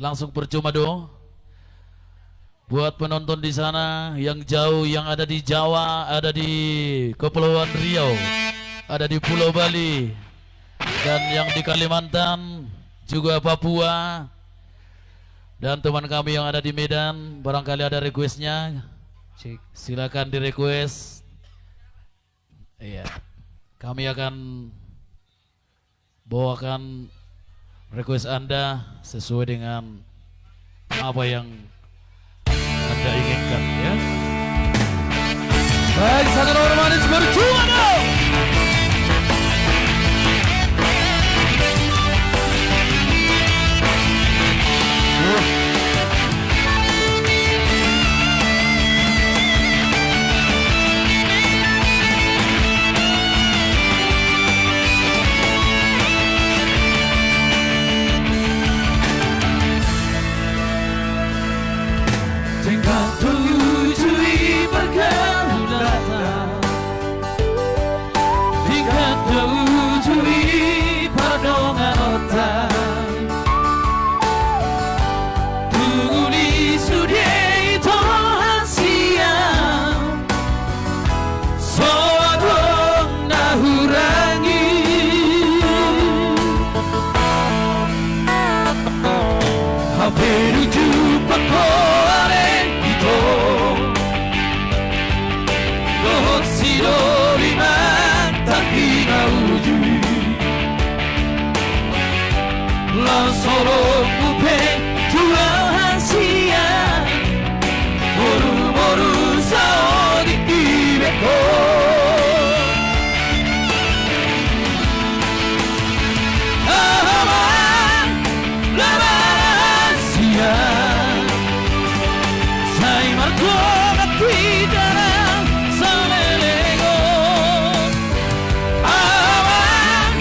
langsung percuma dong. Buat penonton di sana yang jauh, yang ada di Jawa, ada di Kepulauan Riau, ada di Pulau Bali, dan yang di Kalimantan, juga Papua, dan teman kami yang ada di Medan, barangkali ada requestnya, silakan di request. Iya, kami akan bawakan request Anda sesuai dengan apa yang Anda inginkan, ya. Baik, sangat romantis, berjuang dong. Tinggal tujui berkau datang, tinggal tujui padongan otak, tuli sudie tohan siang, soadong nahurangi, hampir jumpa kau. Solo kupeng jualan siang, boru-boru sao di kibeko. Aman, laman siang, sai marco batidara salelego. Aman,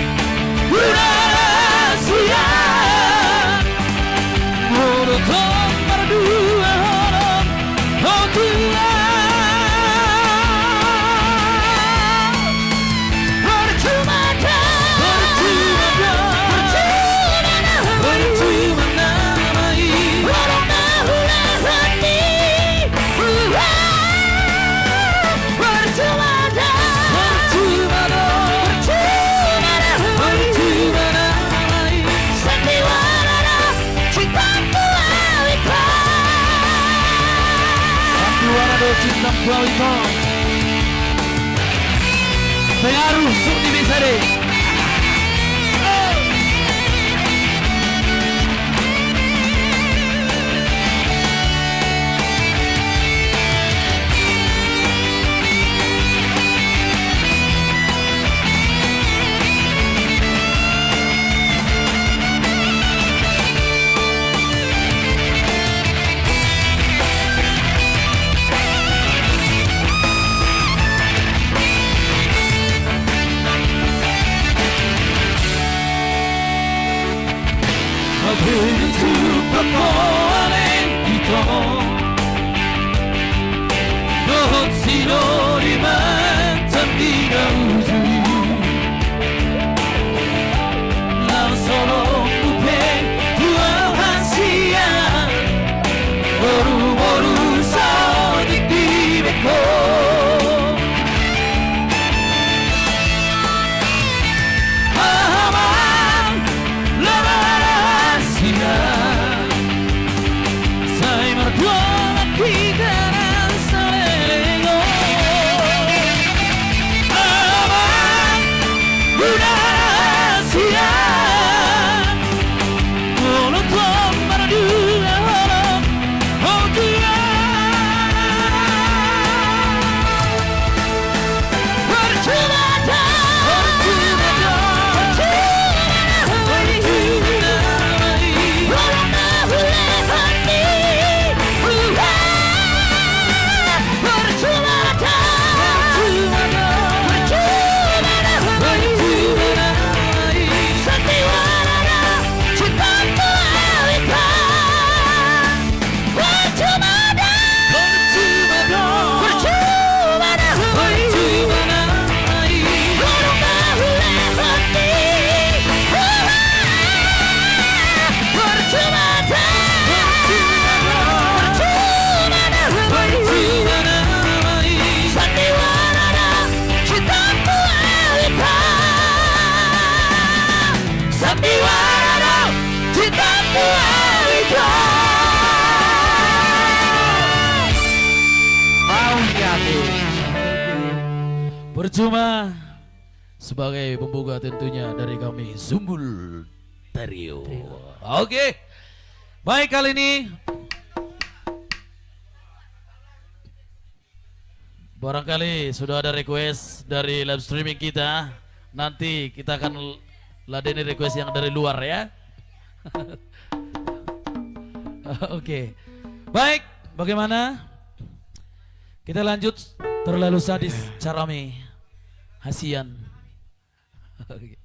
cinta kau itu pengaruh sukti bisa deh. Percuma sebagai pembuka tentunya dari kami Zumbul Trio. Oke. Baik, kali ini barangkali sudah ada request dari live streaming kita. Nanti kita akan ladeni request yang dari luar ya. Oke. Baik, bagaimana? Kita lanjut. Terlalu sadis Carami Hasian. Oke.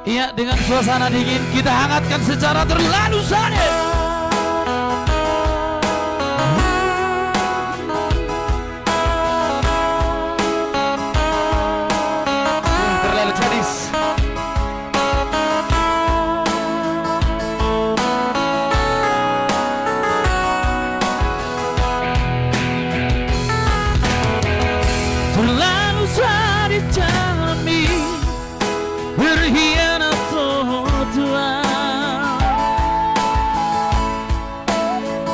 Iya, dengan suasana dingin kita hangatkan secara terlalu sadis. Terlalu sadis Carami berkhianat Tuhan.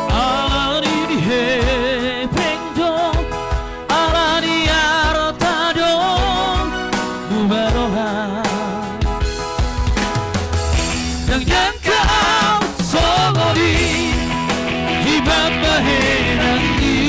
Alani di hepengdo, alani arotado, mubaroha. Yang kau sogori di babahenandi.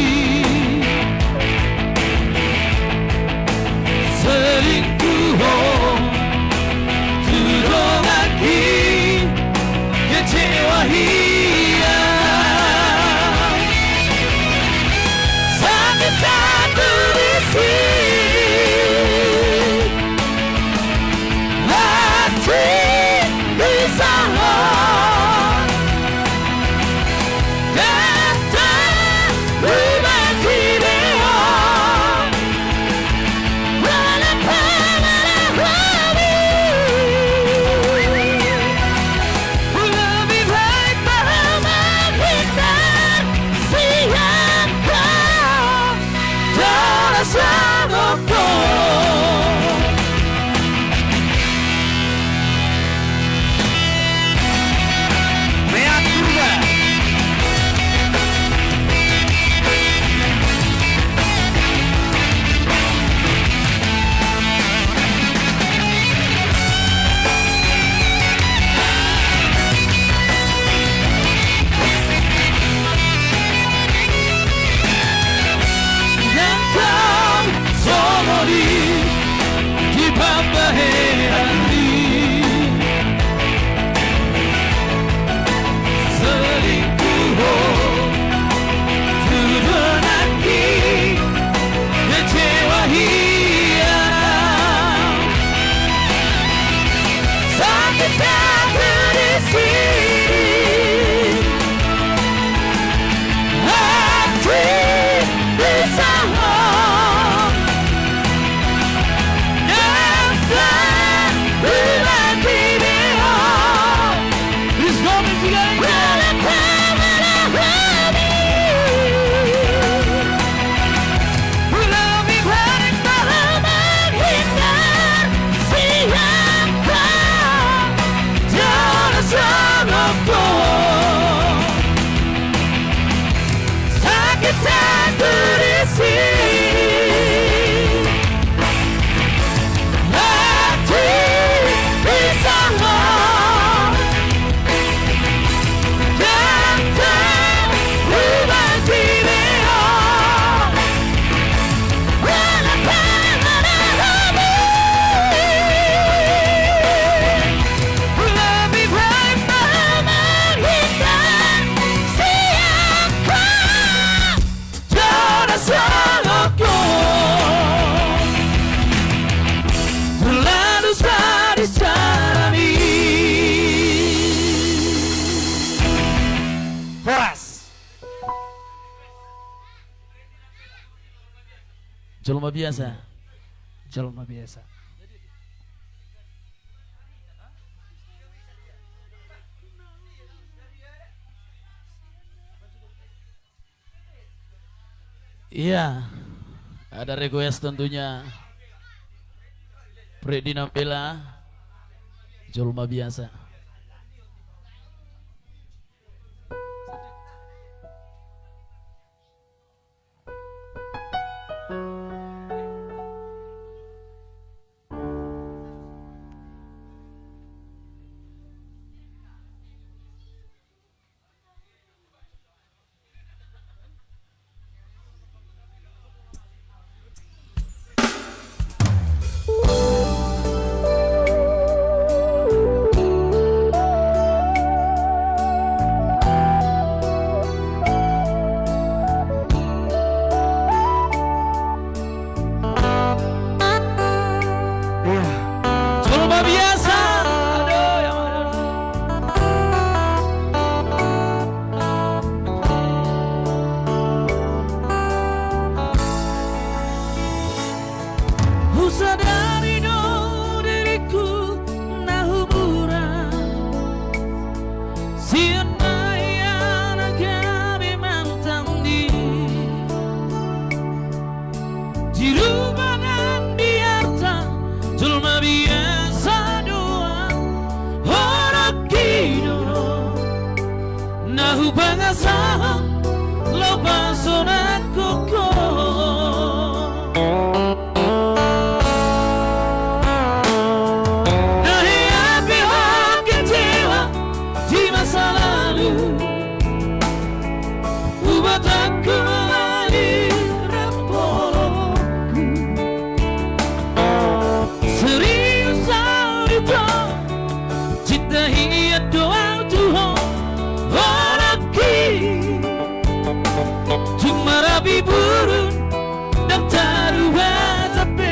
Jelma biasa. Jelma biasa. Iya, ada request tentunya. Freddy Nampela, Julma biasa. Julma biasa. Aduh, yang ada. Sadari do diriku na hubura siapa yang kami mantan di rumah dan biarta Julma biasa doa orang kino na hubangasa lo pasona koko. Aku lagi rampokku serius itu cinta hingga doa Tuhan orangki cuma rabi burung dan taruhan tapi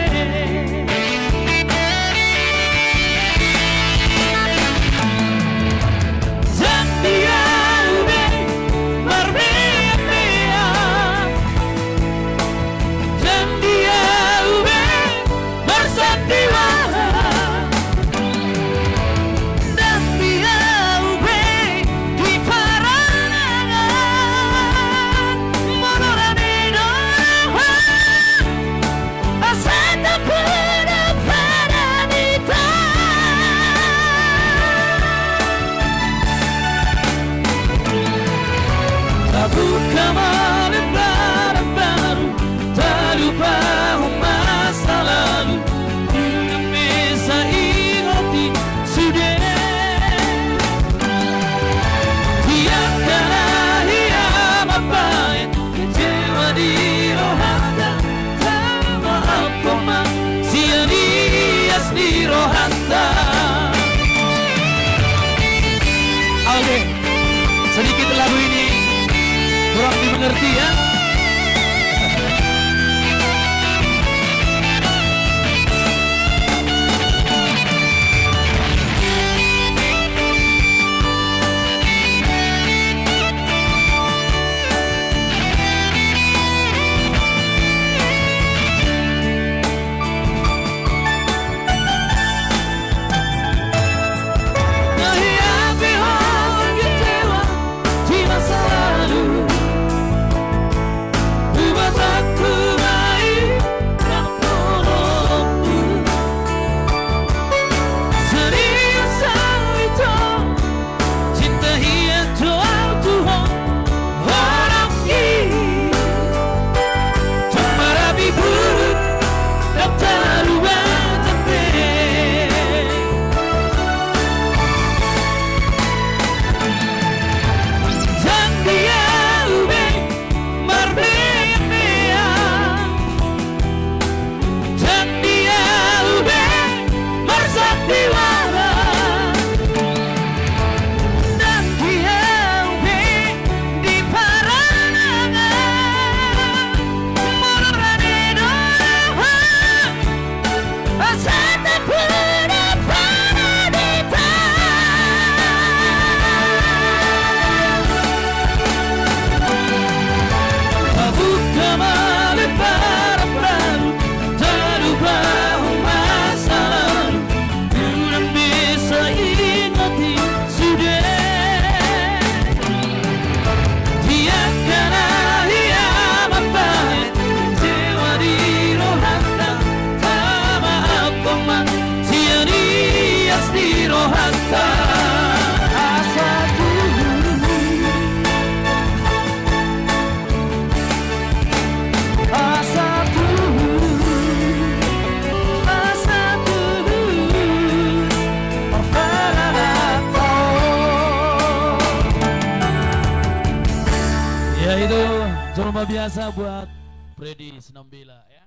sedikit lagu ini kurang dimengerti ya. luar biasa buat Freddy Senambila ya.